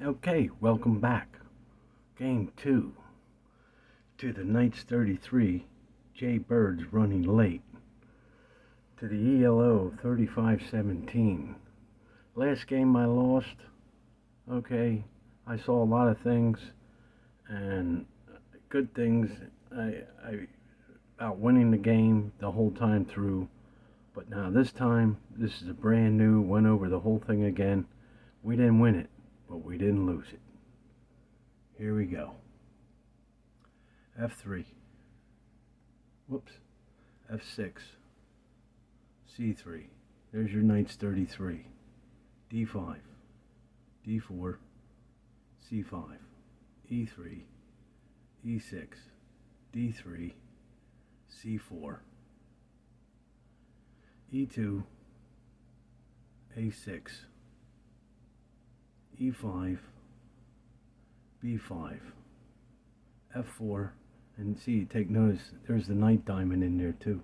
Okay, welcome back. Game 2 to the Knights 33, Jay Birds running late, to the ELO 35-17. Last game I lost. Okay, I saw a lot of things and good things I about winning the game the whole time through. But now this time, this is a brand new, went over the whole thing again. We didn't win it, but we didn't lose it. Here we go. F3. Whoops. F6. C3. There's your Knights 33. D5. D4. C5. E3. E6. D3. C4. E2. A6. E5. B5. F4. And see, take notice, there's the knight diamond in there too.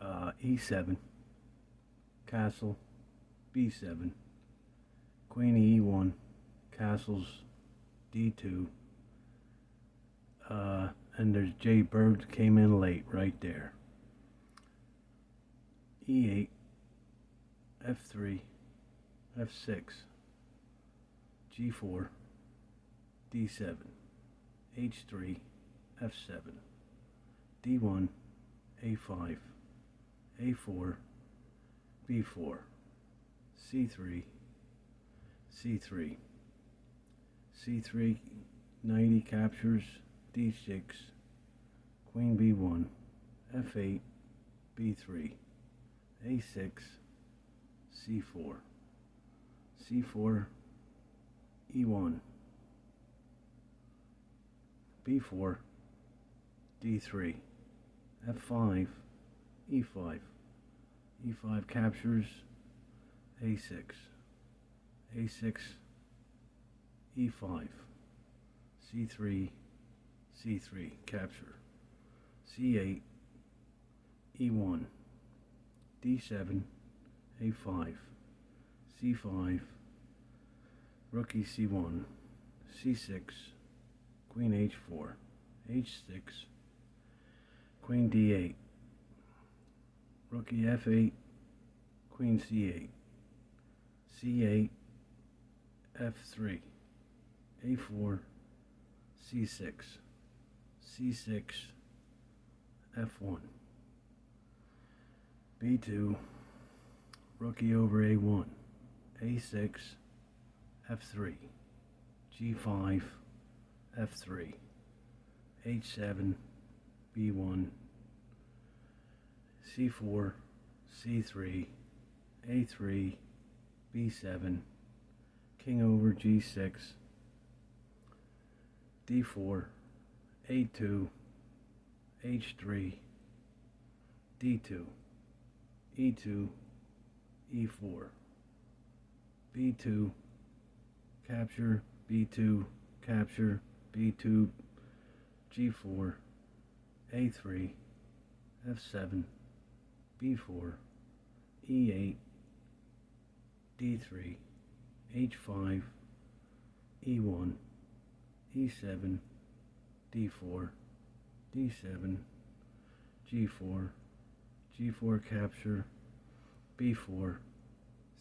E7. Castle. B7. Queen E1. Castles. D2. And there's Jay Bird came in late right there. E8. F3. F6. G4. D7. H3. F7. D1. A5. A4. B4. C3. C3. C3. Knight captures. D6. Queen B1. F8. B3. A6. C4. C4. E1. B4. D3. F5. E5. E5 captures. A6. A6. E5. C3. C3 capture. C8. E1. D7. A5. C5. Rook C1. C6. Queen H4. H6. Queen D8. Rook F8. Queen C8. C8. F3. A4. C6. C6. F1. B2. Rook over A1. A6. F3. G5. F3. H7. B1. C4. C3. A3. B7. King over G6. D4. A2. H3. D2. E2. E4. B2. Capture. B2. Capture. B2. G4. A3. F7. B4. E8. D3. H5. E1. E7. D4. D7. G4. G4 capture. B4.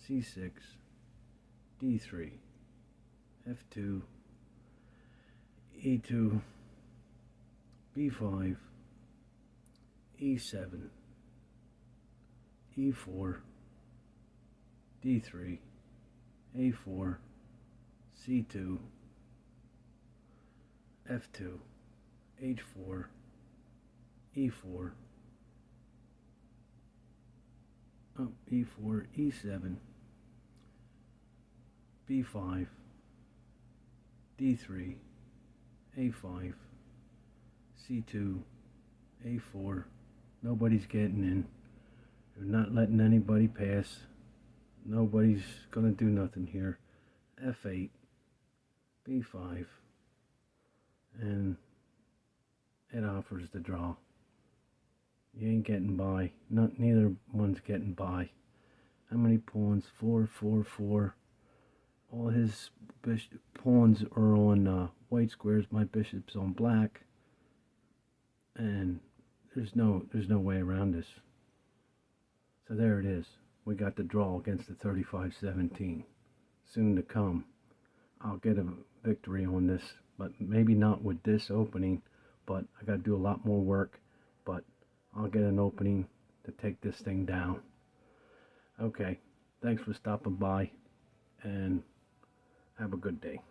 C6. D3. F2. E2. B5. E7. E4. D3. A4. C2. F2. H4. E4. E4. E7. B5. D3. A5. C2. A4. Nobody's getting in. They're not letting anybody pass. Nobody's gonna do nothing here. F8. B5. And it offers the draw. You ain't getting by. Neither one's getting by. How many pawns? 4, 4, 4. all his pawns are on white squares. My bishop's on black, and there's no way around this. So there it is. We got the draw against the 35-17. Soon to come. I'll get a victory on this, but maybe not with this opening. But I got to do a lot more work. But I'll get an opening to take this thing down. Okay. Thanks for stopping by, and have a good day.